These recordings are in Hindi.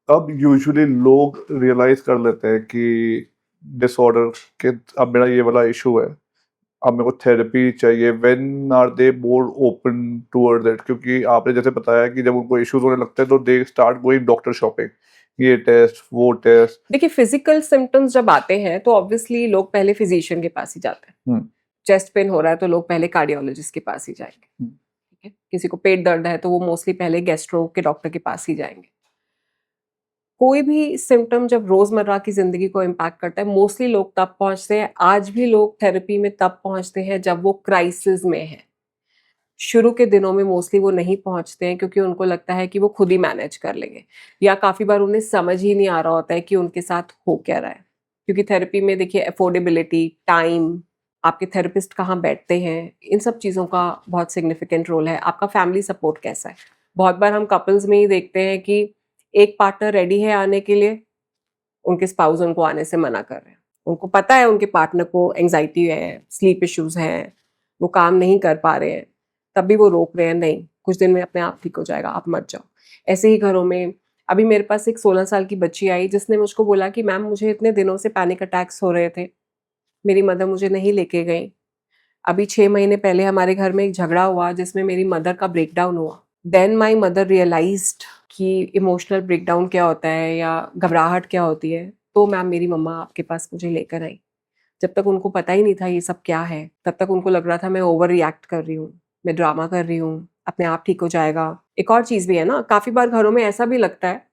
अब यूजुअली लोग रियलाइज कर लेते हैं कि डिसऑर्डर के अब मेरा ये वाला इशू है, अब मेरे को थेरेपी चाहिए, when are they more open toward that? क्योंकि आपने जैसे बताया कि जब उनको इश्यूज होने लगते हैं तो they start going doctor shopping, ये टेस्ट वो टेस्ट। देखिए, फिजिकल सिम्टम्स जब आते हैं तो ऑब्वियसली लोग पहले फिजिशियन के पास ही जाते हैं। चेस्ट पेन हो रहा है तो लोग पहले कार्डियोलॉजिस्ट के पास ही जाएंगे, ठीक है। किसी को पेट दर्द है तो वो मोस्टली पहले गैस्ट्रो के डॉक्टर के पास ही जाएंगे। कोई भी सिम्टम जब रोजमर्रा की जिंदगी को इम्पैक्ट करता है, मोस्टली लोग तब पहुंचते हैं, आज भी लोग थेरेपी में तब पहुंचते हैं जब वो क्राइसिस में है। शुरू के दिनों में मोस्टली वो नहीं पहुंचते हैं क्योंकि उनको लगता है कि वो खुद ही मैनेज कर लेंगे, या काफ़ी बार उन्हें समझ ही नहीं आ रहा होता है कि उनके साथ हो क्या रहा है। क्योंकि थेरेपी में देखिए अफोर्डेबिलिटी, टाइम, आपके थेरेपिस्ट कहाँ बैठते हैं, इन सब चीज़ों का बहुत सिग्निफिकेंट रोल है। आपका फैमिली सपोर्ट कैसा है। बहुत बार हम कपल्स में ही देखते हैं कि एक पार्टनर रेडी है आने के लिए, उनके स्पाउस उनको आने से मना कर रहे हैं। उनको पता है उनके पार्टनर को एंग्जाइटी है, स्लीप इश्यूज हैं, वो काम नहीं कर पा रहे हैं, तब भी वो रोक रहे हैं, नहीं कुछ दिन में अपने आप ठीक हो जाएगा, आप मत जाओ। ऐसे ही घरों में अभी मेरे पास एक 16 साल की बच्ची आई जिसने मुझको बोला कि मैम मुझे इतने दिनों से पैनिक अटैक्स हो रहे थे, मेरी मदर मुझे नहीं लेके गई। अभी 6 महीने पहले हमारे घर में एक झगड़ा हुआ जिसमें मेरी मदर का ब्रेकडाउन हुआ। देन माई मदर रियलाइज्ड कि इमोशनल ब्रेकडाउन क्या होता है या घबराहट क्या होती है, तो मैम मेरी मम्मा आपके पास मुझे लेकर आई। जब तक उनको पता ही नहीं था ये सब क्या है, तब तक उनको लग रहा था मैं ओवर रिएक्ट कर रही हूँ, मैं ड्रामा कर रही हूँ, अपने आप ठीक हो जाएगा। एक और चीज़ भी है ना, काफ़ी बार घरों में ऐसा भी लगता है,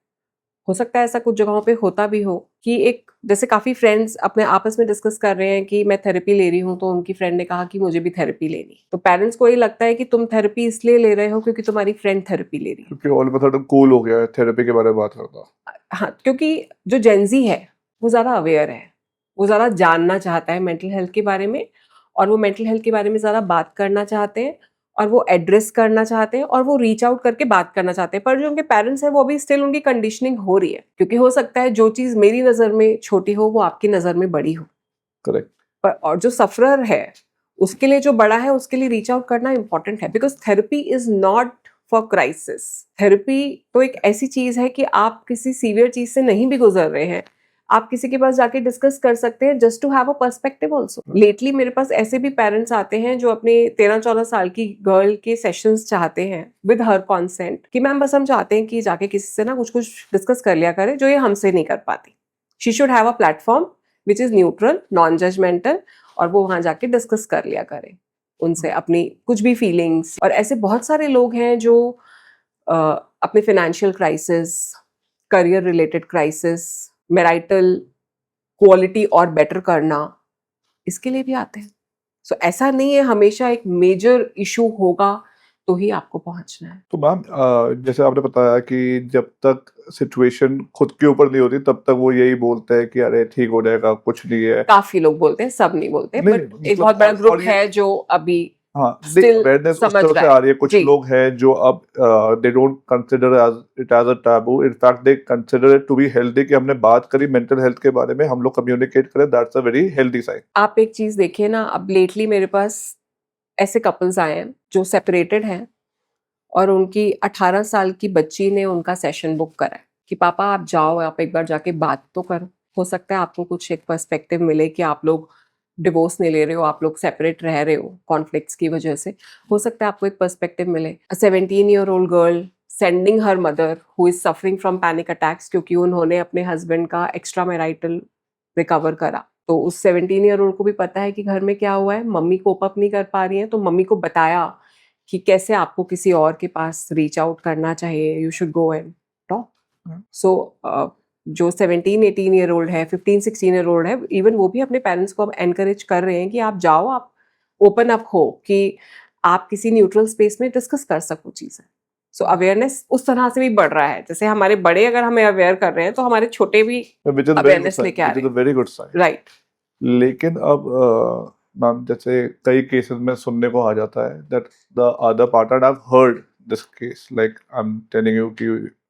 हो सकता है ऐसा कुछ जगहों पे होता भी हो, कि एक जैसे काफ़ी फ्रेंड्स अपने आपस में डिस्कस कर रहे हैं कि मैं थेरेपी ले रही हूँ, तो उनकी फ्रेंड ने कहा कि मुझे भी थेरेपी लेनी। तो पेरेंट्स को ये लगता है कि तुम थेरेपी इसलिए ले रहे हो क्योंकि तुम्हारी फ्रेंड थेरेपी ले रही है। क्योंकि all of a sudden cool हो गया है थेरेपी के बारे में बात करना। हाँ, क्योंकि जो जेंजी है वो ज़्यादा अवेयर है, वो ज़्यादा जानना चाहता है मेंटल हेल्थ के बारे में, और वो मेंटल हेल्थ के बारे में ज़्यादा बात करना चाहते हैं, और वो एड्रेस करना चाहते हैं, और वो रीच आउट करके बात करना चाहते हैं। पर जो उनके पेरेंट्स हैं वो अभी स्टिल उनकी कंडीशनिंग हो रही है, क्योंकि हो सकता है जो चीज़ मेरी नज़र में छोटी हो वो आपकी नज़र में बड़ी हो। करेक्ट। पर और जो सफरर है उसके लिए जो बड़ा है उसके लिए रीच आउट करना इंपॉर्टेंट है, because therapy is not for crisis. Therapy तो एक ऐसी चीज है कि आप किसी सीवियर चीज से नहीं भी गुजर रहे हैं, आप किसी के पास जाके डिस्कस कर सकते हैं, just to have a perspective also. Lately मेरे पास ऐसे भी पेरेंट्स आते हैं जो अपने 13-14 साल की गर्ल के सेशंस चाहते हैं विद हर कॉन्सेंट, कि मैम बस हम चाहते हैं कि जाके किसी से ना कुछ कुछ डिस्कस कर लिया करे जो ये हमसे नहीं कर पाती। She should have a platform which is neutral, non judgemental, और वो वहां जाके डिस्कस कर लिया करें उनसे अपनी कुछ भी फीलिंग्स। और ऐसे बहुत सारे लोग हैं जो अपने financial crisis, career related crisis, marital quality और बेटर करना, इसके लिए भी आते हैं। सो ऐसा नहीं है हमेशा एक मेजर इशू होगा तो ही आपको पहुंचना है। तो मैम जैसे आपने बताया कि जब तक सिचुएशन खुद के ऊपर नहीं होती तब तक वो यही बोलते हैं कि अरे ठीक हो जाएगा, कुछ नहीं है। काफी लोग बोलते हैं, सब नहीं बोलते, नहीं बट नहीं एक बहुत बड़ा मतलब ग्रुप और ये है जो अभी हाँ नहीं स्टिल अवेयरनेस उस समझ तरफ से रहा आ है। रही है। कुछ जी, लोग हैं जो अब they don't consider it as a taboo, in fact they consider it to be healthy कि हमने बात करी मेंटल हेल्थ के बारे में, हम लोग कम्युनिकेट करें, that's a very healthy sign. आप एक चीज देखिए ना, अब लेटली मेरे पास ऐसे कपल्स आए हैं जो सेपरेटेड हैं, और उनकी 18 साल की बच्ची ने उनका सेशन बुक करा है कि पापा आप जाओ, आप एक बार जाके बात तो करो, हो सकता है आपको कुछ एक पर्सपेक्टिव मिले कि आप लोग डिवोर्स नहीं ले रहे हो, आप लोग सेपरेट रह रहे हो कॉन्फ्लिक्ट्स की वजह से, हो सकता है आपको एक पर्सपेक्टिव मिले। 17-year-old girl sending her mother who is suffering from panic attacks, क्योंकि उन्होंने अपने हस्बैंड का एक्स्ट्रा मैरिटल रिकवर करा। तो उस 17-year-old को भी पता है कि घर में क्या हुआ है, मम्मी कोप अप नहीं कर पा रही है, तो मम्मी को बताया कि कैसे आपको किसी और के पास रीच आउट करना चाहिए, you should go and talk. So जो 17-18-year-old है, 15-16-year-old है, इवन वो भी अपने पेरेंट्स को अब एनकरेज कर रहे हैं कि आप जाओ, आप ओपन अप हो, कि आप किसी न्यूट्रल स्पेस में डिस्कस कर सको चीज़ें। सो अवेयरनेस उस तरह से भी बढ़ रहा है, जैसे हमारे बड़े अगर हमें अवेयर कर रहे हैं तो हमारे छोटे भी which is very good awareness sign, लेके आ विच इज रहे अ वेरी गुड साइन। हैं। राइट। लेकिन अब मैम जैसे कई केसेस में सुनने को आ जाता है that the other partner have heard this case, like I am telling you कि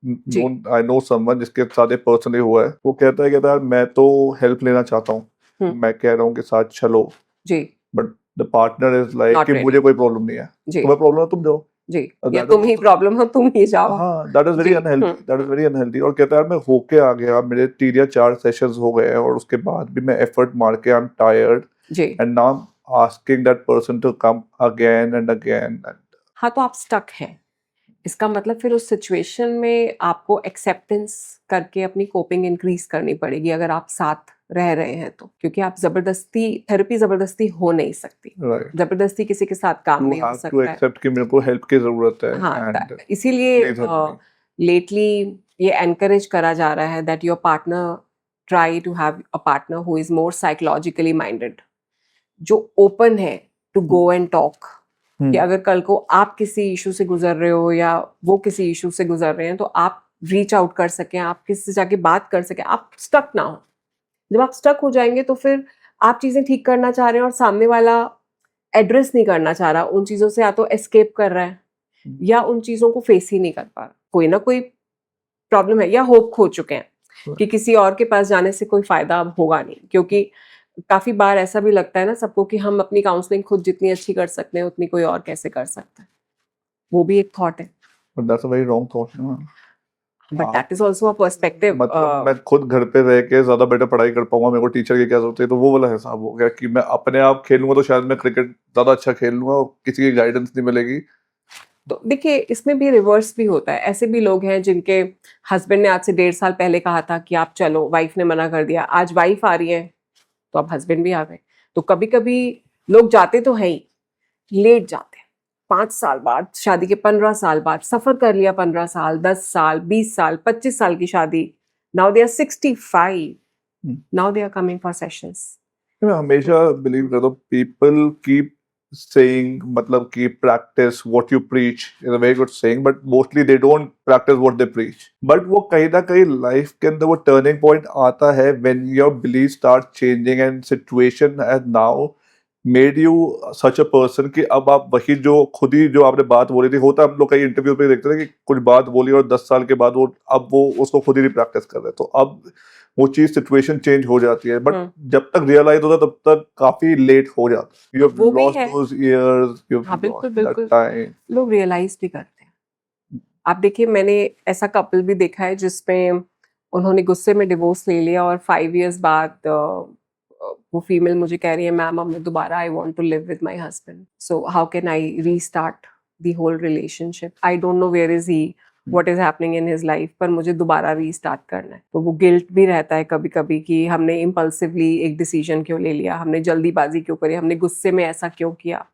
जी, आई नो समवन जिसके साथ ये पर्सनली हुआ है। वो कहता है कि यार मैं तो हेल्प लेना चाहता हूँ, मैं कह रहा हूँ कि साथ चलो, जी, but the partner is like not कि रेडी। मुझे कोई प्रॉब्लम नहीं है, जी, तुम्हें प्रॉब्लम है तुम जाओ। जी, या that तुम is ही also- प्रॉब्लम हो, तुम ही जाओ। हाँ, दैट इज वेरी जी, unhealthy, that is very unhealthy. और कहता है यार मैं होके आ गया, मेरे 3 या 4 सेशंस हो गए हैं और उसके बाद भी मैं एफर्ट मार के आई एम टायर्ड जी। And now I am asking that person to come again and again. हाँ, तो आप स्टक हैं। इसका मतलब फिर उस सिचुएशन में आपको एक्सेप्टेंस करके अपनी कोपिंग इंक्रीज करनी पड़ेगी अगर आप साथ रह रहे हैं तो, क्योंकि आप जबरदस्ती थेरेपी जबरदस्ती हो नहीं सकती, राइट, जबरदस्ती किसी के साथ काम यू नहीं हो हैव टू सकता है। एक्सेप्ट कि मेरे को हेल्प की जरूरत है हाँ, एंड इसीलिए प्लीज हेल्प मी। लेटली ये एनकरेज करा जा रहा है that your partner try to have a partner who is more psychologically minded, जो ओपन है टू गो एंड टॉक, कि अगर कल को आप किसी इशू से गुजर रहे हो या वो किसी इशू से गुजर रहे हैं तो आप रीच आउट कर सकें, आप किसी से जाके बात कर सकें, आप स्टक ना हो। जब आप स्टक हो जाएंगे तो फिर आप चीजें ठीक करना चाह रहे हैं और सामने वाला एड्रेस नहीं करना चाह रहा, उन चीजों से या तो एस्केप कर रहा है या उन चीजों को फेस ही नहीं कर पा रहा, कोई ना कोई प्रॉब्लम है, या होप खो चुके हैं कि किसी और के पास जाने से कोई फायदा अब होगा नहीं। क्योंकि काफी बार ऐसा भी लगता है ना सबको कि हम अपनी काउंसलिंग खुद जितनी अच्छी कर सकते हैं उतनी कोई और कैसे कर सकता है, वो भी एक थॉट है, but that's a very wrong thought ना। But that is also a perspective. मतलब मैं खुद घर पे रह के ज्यादा बेटर पढ़ाई कर पाऊंगा, मेरे को टीचर की क्या जरूरत है, तो वो वाला हिसाब हो गया कि मैं अपने आप खेलूंगा तो शायद मैं क्रिकेट ज्यादा अच्छा खेल लूंगा और किसी की गाइडेंस नहीं मिलेगी। तो देखिए इसमें भी रिवर्स भी होता है, ऐसे भी लोग हैं जिनके हस्बैंड ने आज से 1.5 साल पहले कहा था कि आप चलो, वाइफ ने मना कर दिया, आज वाइफ आ रही है तो अब हस्बैंड भी आ गए। तो कभी कभी लोग जाते तो हैं ही, लेट जाते हैं, 5 साल बाद शादी के, 15 साल बाद सफर कर लिया, 15 साल, 10 साल, 20 साल, 25 साल की शादी, now they are 65, now they are coming for sessions. मैं हमेशा बिलीव करता हूँ पीपल कीप saying मतलब कि practice what you preach is a very good saying, but mostly they don't practice what they preach. But वो कहीं ना कहीं life के अंदर वो turning point आता है when your beliefs start changing and situation has now made you such a person कि अब आप वही जो खुद ही जो आपने बात बोली थी, होता है हम लोग कई इंटरव्यू पे देखते थे कि कुछ बात बोली और 10 साल के बाद वो अब वो उसको खुद ही प्रैक्टिस कर रहे हैं, तो अब वो चीज सिचुएशन चेंज हो जाती है, बट जब तक रियलाइज होता है तब तक काफी लेट हो जाता है। यू हैव वो भी लॉस्ट है। दोस इयर्स, यू हाँ, हैव बिल्कुल, लॉस्ट दैट बिल्कुल। टाइम। लोग रियलाइज भी करते हैं। आप देखिए मैंने ऐसा कपल भी देखा है जिसमें उन्होंने गुस्से में डिवोर्स ले लिया और 5 इयर्स बाद वो फीमेल मुझे कह रही है, मैम अब मैं दोबारा I want to live with my husband, so how can I restart the whole relationship, I don't know where is he, what is happening in his life, पर मुझे दोबारा रीस्टार्ट करना है। तो वो गिल्ट भी रहता है कभी कभी कि हमने इम्पल्सिवली एक डिसीजन क्यों ले लिया, हमने जल्दीबाजी क्यों करी, हमने गुस्से में ऐसा क्यों किया,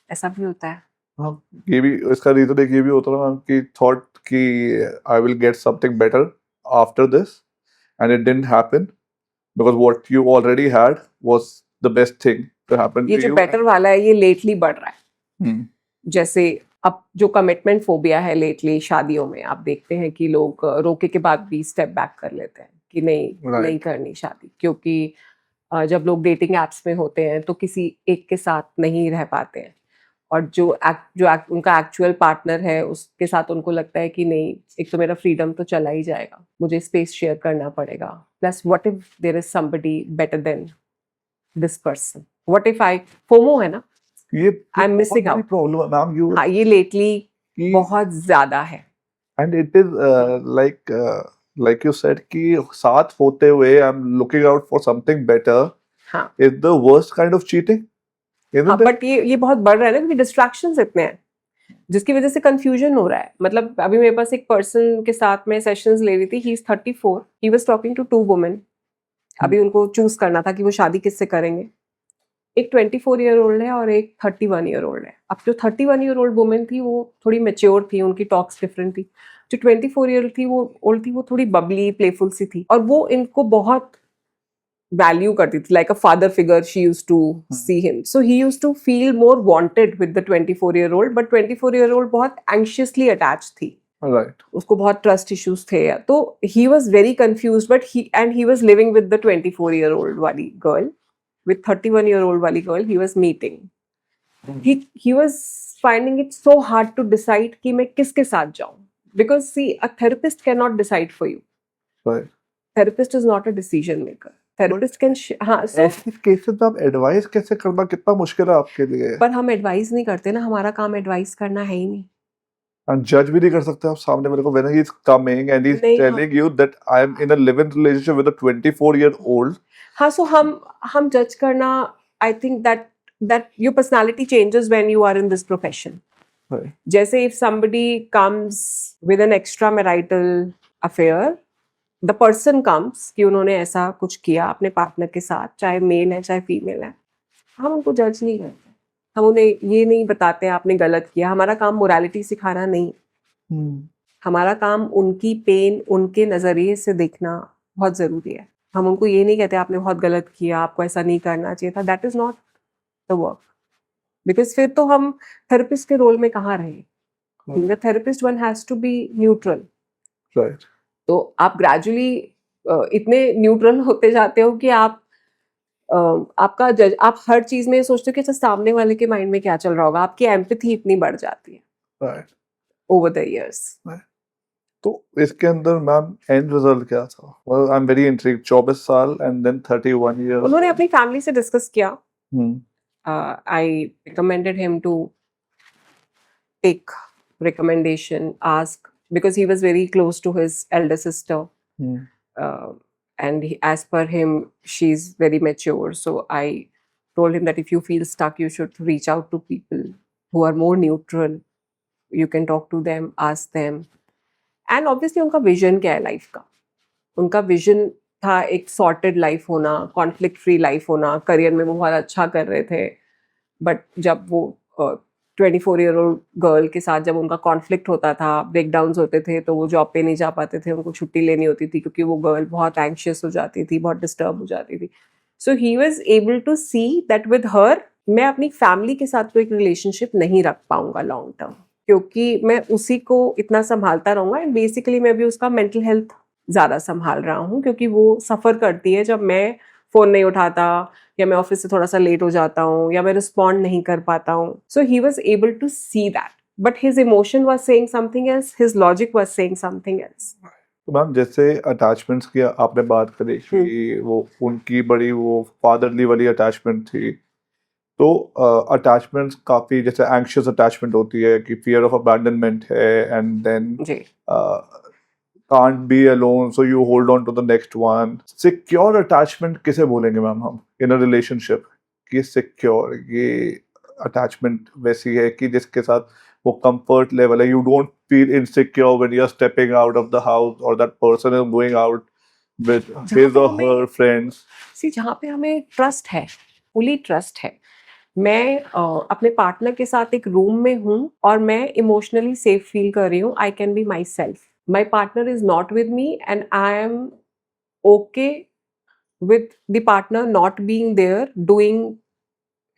ऐसा भी होता है। हाँ, ये भी इसका रीजन एक ये भी होता है कि थॉट कि I will get something better after this and it didn't happen because what you already had was the best thing to happen ये टू जो यू। बेटर वाला है ये लेटली बढ़ रहा है। जैसे अब जो कमिटमेंट फोबिया है लेटली शादियों में, आप देखते हैं कि लोग रोके के बाद भी स्टेप बैक कर लेते हैं कि नहीं नहीं करनी शादी, क्योंकि जब लोग डेटिंग एप्स में होते हैं तो किसी एक के साथ नहीं रह पाते हैं और उनका एक्चुअल पार्टनर है उसके साथ उनको लगता है कि नहीं, एक तो मेरा फ्रीडम तो चला ही जाएगा, मुझे स्पेस शेयर करना पड़ेगा, plus what if there is somebody better than this person, what if I, FOMO है ना, ये I'm missing out. प्रॉब्लम है मैम, यू हाँ, ये लेटली बहुत ज्यादा है। And it is like you said कि साथ होते हुए I'm looking out for something better हाँ is the worst kind of cheating, isn't हाँ, it? बट ये बहुत बढ़ रहा है ना क्योंकि डिस्ट्रैक्शंस इतने हैं जिसकी वजह से कंफ्यूजन हो रहा है। मतलब अभी मेरे पास एक पर्सन के साथ में सेशंस ले रही थी, he is 34, he was talking to 2 women. अभी उनको चूज करना था कि वो शादी किससे करेंगे। एक 24 ईयर ओल्ड है और एक 31 ईयर ओल्ड है। अब जो 31 ईयर ओल्ड वुमेन थी वो थोड़ी मेच्योर थी, उनकी टॉक्स डिफरेंट थी। जो 24 ईयर थी वो थोड़ी बबली प्लेफुल सी थी और वो इनको बहुत वैल्यू करती थी, like a father figure she used to see him, so he used to feel more wanted with the 24 year old, but 24 year old बहुत एंशियसली अटैच थी, Right. उसको बहुत ट्रस्ट इश्यूज थे, तो he was very confused, but he was living with the 24 year old वाली girl, with 31 year old wali girl he was meeting. He was finding it so hard to decide कि मैं किसके साथ जाऊं, because see a therapist cannot decide for you. Right. Therapist is not a decision maker. Therapist can हाँ, so ऐसे केसेस में आप एडवाइस कैसे करना कितना मुश्किल है आपके लिए? पर हम एडवाइस नहीं करते ना, हमारा काम एडवाइस करना है ही नहीं। And judge भी नहीं कर सकते आप सामने वाले को when he is coming and he's नहीं, telling you that I am in a live-in relationship with a 24-year-old. हाँ, सो हम जज करना, I think that your personality changes when you are in this profession. Right. जैसे if somebody comes with an extramarital affair, the person comes कि उन्होंने ऐसा कुछ किया अपने पार्टनर के साथ, चाहे मेल है चाहे फीमेल है, हम उनको जज नहीं करते. हम उन्हें ये नहीं बताते आपने गलत किया. हमारा काम मोरालिटी सिखाना नहीं. हमारा काम उनकी पेन उनके नजरिए से देखना बहुत जरूरी है. हम उनको ये नहीं कहते आपने बहुत गलत किया, आपको ऐसा नहीं करना चाहिए था. That is not the work. Because फिर तो हम थेरेपिस्ट के रोल में कहाँ रहे. The therapist one has to be neutral. Right. तो आप ग्रेजुअली इतने न्यूट्रल होते जाते हो कि आपका जज, आप हर चीज में सोचते हो कि अच्छा सामने वाले के माइंड में क्या चल रहा होगा. आपकी एम्पैथी इतनी बढ़ जाती है Right. Over the years. तो इसके अंदर मैम एंड रिजल्ट क्या था? Well, I'm very intrigued. 24 साल and then 31 years. उन्होंने अपनी फैमिली से डिस्कस किया. Hmm. I recommended him to take recommendation, ask, because he was very close to his elder sister. Hmm. And as per him, she's very mature. So I told him that if you feel stuck, you should reach out to people who are more neutral. You can talk to them, ask them. And obviously उनका विजन क्या है लाइफ का. उनका विजन था एक सॉर्टेड लाइफ होना, कॉन्फ्लिक्ट फ्री लाइफ होना. करियर में वो बहुत अच्छा कर रहे थे, बट जब वो 24-year-old गर्ल के साथ जब उनका कॉन्फ्लिक्ट होता था, ब्रेकडाउन्स होते थे, तो वो जॉब पे नहीं जा पाते थे. उनको छुट्टी लेनी होती थी क्योंकि वो गर्ल बहुत एंशियस हो जाती थी, बहुत डिस्टर्ब हो जाती थी. So he was able to see that with her मैं अपनी फैमिली के साथ कोई रिलेशनशिप नहीं रख पाऊंगा लॉन्ग टर्म, क्योंकि मैं उसी को इतना संभालता रहूंगा. एंड बेसिकली मैं भी उसका मेंटल हेल्थ ज़्यादा संभाल रहा हूँ, क्योंकि वो सफ़र करती है जब मैं फ़ोन नहीं उठाता, या मैं ऑफिस से थोड़ा सा लेट हो जाता हूँ, या मैं रिस्पॉन्ड नहीं कर पाता हूँ. So he was able to see that, but his emotion was saying something else, his logic was saying something else. तो मैम जैसे अटैचमेंट्स की आपने बात करी कि वो उनकी बड़ी वो फादरली वाली अटैचमेंट थी. तो अटैचमेंट्स काफ़ी जैसे एंग्शियस अटैचमेंट होती है कि फियर ऑफ अबैंडनमेंट है एंड देन जी. can't be alone so you hold on to the next one. Secure attachment किसे बोलेंगे मैम हम in a relationship कि secure ये attachment वैसी है कि जिसके साथ वो comfort level है. You don't feel insecure when you're stepping out of the house or that person is going out with his or her friends. जहाँ पे हमें ट्रस्ट है, फुली ट्रस्ट है. मैं अपने पार्टनर के साथ एक रूम में हूँ और मैं इमोशनली सेफ फील कर रही हूँ. I can be my self. My partner is not with me and I am okay with the partner not being there, doing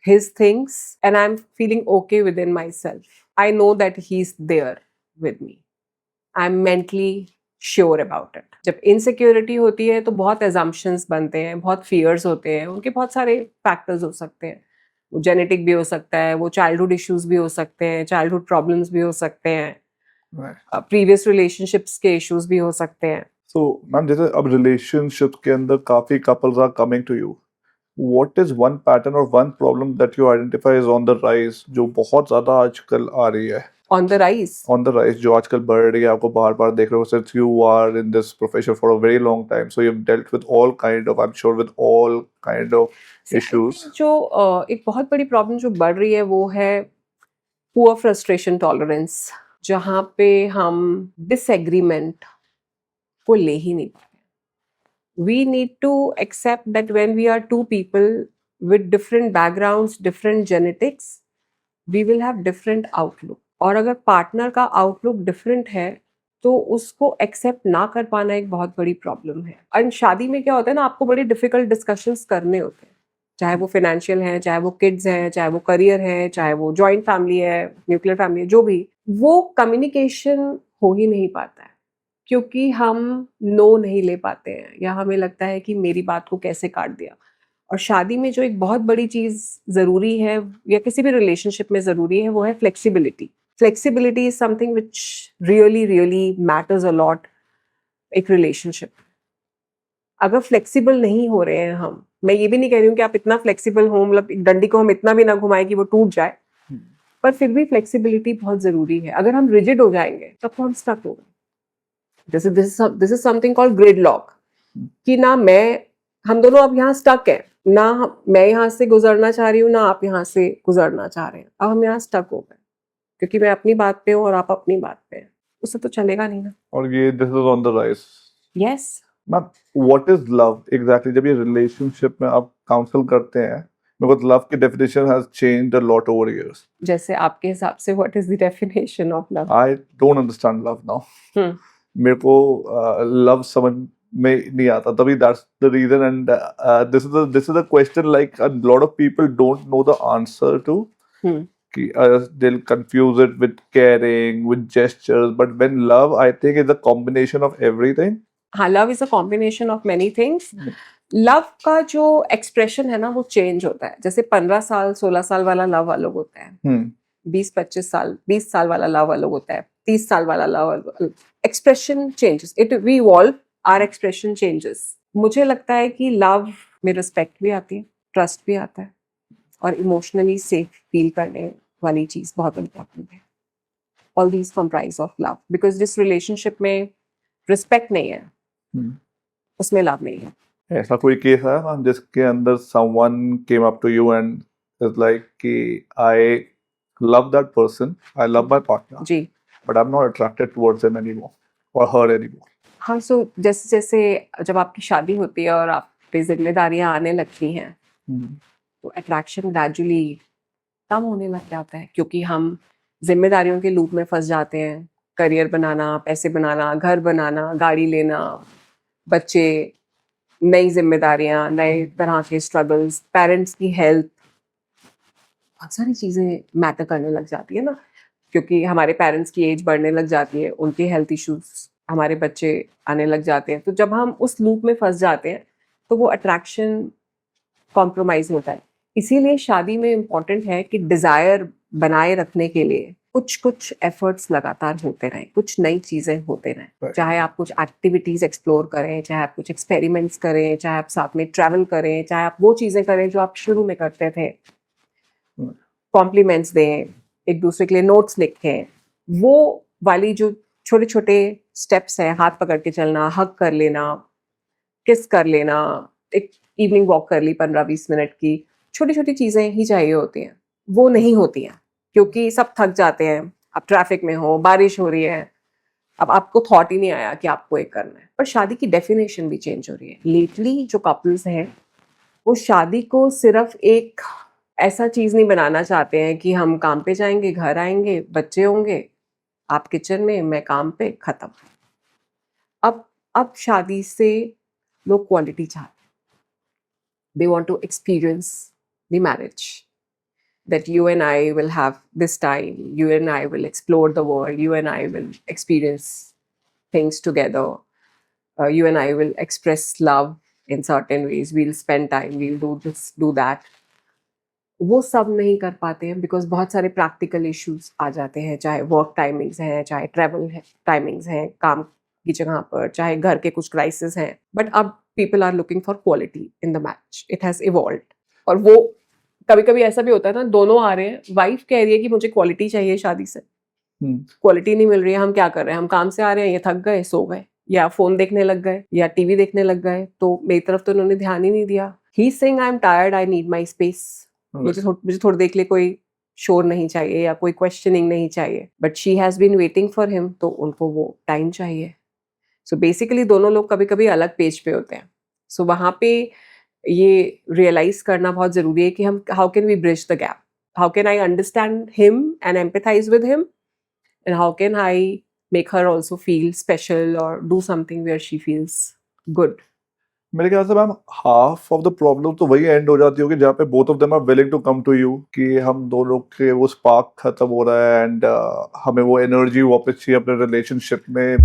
his things, and I'm feeling okay within myself. I know that he's there with me. I'm mentally sure about it. जब insecurity होती है तो बहुत assumptions बनते हैं, बहुत fears होते हैं. उनके बहुत सारे factors हो सकते हैं. वो genetic भी हो सकता है, वो childhood issues भी हो सकते हैं, childhood problems भी हो सकते हैं. प्रीवियस रिलेशनशिप्स के इश्यूज भी हो सकते हैं. सो मैम जैसे अब रिलेशनशिप्स के अंदर काफी couples are coming to you, what is one pattern और one problem that you identify is on the rise, जो बहुत ज्यादा आजकल आ रही है? ऑन द राइज जो आजकल बढ़ रही है, आपको बार बार देख रहे हो since you are in this profession for a very long time, so you have dealt with all kind of, I am sure with all kind of issues. जो एक बहुत बड़ी प्रॉब्लम जो बढ़ रही है वो है पुअर फ्रस्ट्रेशन टॉलरेंस, जहाँ पे हम डिसएग्रीमेंट को ले ही नहीं पाते. We need to accept that when we are to people with different backgrounds, different genetics, we will have different outlook. और अगर पार्टनर का आउटलुक डिफरेंट है तो उसको एक्सेप्ट ना कर पाना एक बहुत बड़ी प्रॉब्लम है. और शादी में क्या होता है ना, आपको बड़ी डिफिकल्ट डिस्कशंस करने होते हैं, चाहे वो फाइनेंशियल है, चाहे वो किड्स हैं, चाहे वो करियर है, चाहे वो जॉइंट फैमिली है, न्यूक्लियर फैमिली है, जो भी. वो कम्युनिकेशन हो ही नहीं पाता है क्योंकि हम नो नहीं ले पाते हैं, या हमें लगता है कि मेरी बात को कैसे काट दिया. और शादी में जो एक बहुत बड़ी चीज़ ज़रूरी है, या किसी भी रिलेशनशिप में ज़रूरी है, वो है flexibility. Flexibility is something which really really matters a lot एक रिलेशनशिप. अगर फ्लेक्सिबल नहीं हो रहे हैं हम, मैं ये भी नहीं कह रही हूँ कि आप इतना फ्लेक्सिबल हो, मतलब डंडी को हम इतना भी ना घुमाएं कि वो टूट जाए, पर फिर भी फ्लेक्सिबिलिटी बहुत जरूरी है। अगर हम रिजिड हो जाएंगे तब तो हम स्टक हो गए। जैसे this is something called grid lock, कि ना हम दोनों अब यहाँ स्टक है, ना मैं यहाँ से गुजरना चाह रही हूँ ना आप यहाँ से गुजरना चाह रहे हैं, अब हम यहाँ स्टक हो गए क्योंकि मैं अपनी बात पे हूँ और आप अपनी बात पे हैं, उससे तो चलेगा नहीं ना। और ये this is on the rise. Yes ma'am what is love exactly? जब ये रिलेशनशिप में आप काउंसल करते हैं, बिकॉज लव की definition has changed a lot over years. जैसे आपके हिसाब से what is the definition of love? I don't understand love now. मेरे को लव समझ में नहीं आता, तभी that's the reason and this is a question like a lot of people don't know the answer to, कि they'll confuse it with caring, with gestures, but when love I think is a combination of everything. हाँ, love is a combination of many things. Love का जो एक्सप्रेशन है ना वो चेंज होता है। जैसे 15 साल 16 साल वाला लव अलग होता है, 20-25 साल 20 साल वाला लव अलग होता है, 30 साल वाला लव अलग। Expression changes, we evolve, our expression changes. मुझे लगता है कि लव में रिस्पेक्ट भी आती है, ट्रस्ट भी आता है और इमोशनली सेफ फील करने वाली चीज बहुत इम्पोर्टेंट है। All these comprise of love, because जिस रिलेशनशिप में रिस्पेक्ट नहीं है उसमें लव नहीं है। ऐसा कोई केस है मैम जिसके अंदर someone came up to you and is like कि I love that person, I love my partner जी, but I am not attracted towards him anymore और हर एनीमोर? हाँ, सो जैसे जैसे जब आपकी शादी होती है और आप पे जिम्मेदारियां आने लगती हैं तो अट्रैक्शन ग्रेजुअली कम होने लग जाता है, क्योंकि हम जिम्मेदारियों के लूप में फंस जाते हैं। करियर बनाना, पैसे बनाना, घर बनाना, गाड़ी लेना, बच्चे, नई जिम्मेदारियां, नए तरह के स्ट्रगल्स, पेरेंट्स की हेल्थ, बहुत सारी चीजें मैटर करने लग जाती है ना, क्योंकि हमारे पेरेंट्स की एज बढ़ने लग जाती है, उनके हेल्थ इश्यूज, हमारे बच्चे आने लग जाते हैं। तो जब हम उस लूप में फंस जाते हैं तो वो अट्रैक्शन कॉम्प्रोमाइज होता है। इसीलिए शादी में इम्पोर्टेंट है कि डिजायर बनाए रखने के लिए कुछ कुछ एफर्ट्स लगातार होते रहें, कुछ नई चीजें होते रहें। Right. चाहे आप कुछ एक्टिविटीज एक्सप्लोर करें, चाहे आप कुछ एक्सपेरिमेंट्स करें, चाहे आप साथ में ट्रैवल करें, चाहे आप वो चीजें करें जो आप शुरू में करते थे, कॉम्प्लीमेंट्स दें, एक दूसरे के लिए नोट्स लिखें, वो वाली जो छोटे छोटे स्टेप्स हैं, हाथ पकड़ के चलना, हग कर लेना, किस कर लेना, एक इवनिंग वॉक कर ली 15-20 मिनट की, छोटी छोटी चीजें ही चाहिए होती हैं। वो नहीं होती हैं क्योंकि सब थक जाते हैं, आप ट्रैफिक में हो, बारिश हो रही है, अब आपको थॉट ही नहीं आया कि आपको एक करना है। पर शादी की डेफिनेशन भी चेंज हो रही है। लेटली जो कपल्स हैं वो शादी को सिर्फ एक ऐसा चीज नहीं बनाना चाहते हैं कि हम काम पे जाएंगे, घर आएंगे, बच्चे होंगे, आप किचन में, मैं काम पे, खत्म। अब शादी से लोग क्वालिटी चाहते हैं। They want to experience the marriage, that you and I will have this time, you and I will explore the world, you and I will experience things together, you and I will express love in certain ways, we'll spend time, we'll do this, do that. वो सब नहीं कर पाते हैं बिकॉज बहुत सारे प्रैक्टिकल इश्यूज आ जाते हैं, चाहे वर्क टाइमिंग्स हैं, चाहे ट्रैवल टाइमिंग्स हैं काम की जगह पर, चाहे घर के कुछ क्राइसिस हैं। बट अब people are looking for quality in the match, it has evolved. और वो कभी कभी ऐसा भी होता है ना, दोनों आ रहे हैं, वाइफ कह रही है कि मुझे क्वालिटी चाहिए शादी से, क्वालिटी नहीं मिल रही है, हम क्या कर रहे हैं, हम काम से आ रहे हैं, ये थक गए, सो गए, या फोन देखने लग गए, या टीवी देखने लग गए, तो मेरी तरफ तो उन्होंने ध्यान ही नहीं दिया। He saying I am tired, I need my space, मुझे थोड़ी देर के लिए कोई शोर नहीं चाहिए या कोई क्वेश्चनिंग नहीं चाहिए, but she has been waiting for him, तो उनको वो टाइम चाहिए। सो बेसिकली दोनों लोग कभी कभी अलग पेज पे होते हैं। सो वहां पे ये रियलाइज करना बहुत जरूरी है कि हम how can we bridge the gap, how can I understand him and empathise with him, and how can I make her also feel special और do something where she feels good. मेरे ख्याल से ma'am half of the problem तो वही एंड हो जाती होगी जहाँ पे both of them are willing to come to you, कि हम दोनों के वो स्पार्क खत्म हो रहा है एंड हमें वो एनर्जी वापस चाहिए अपने रिलेशनशिप में।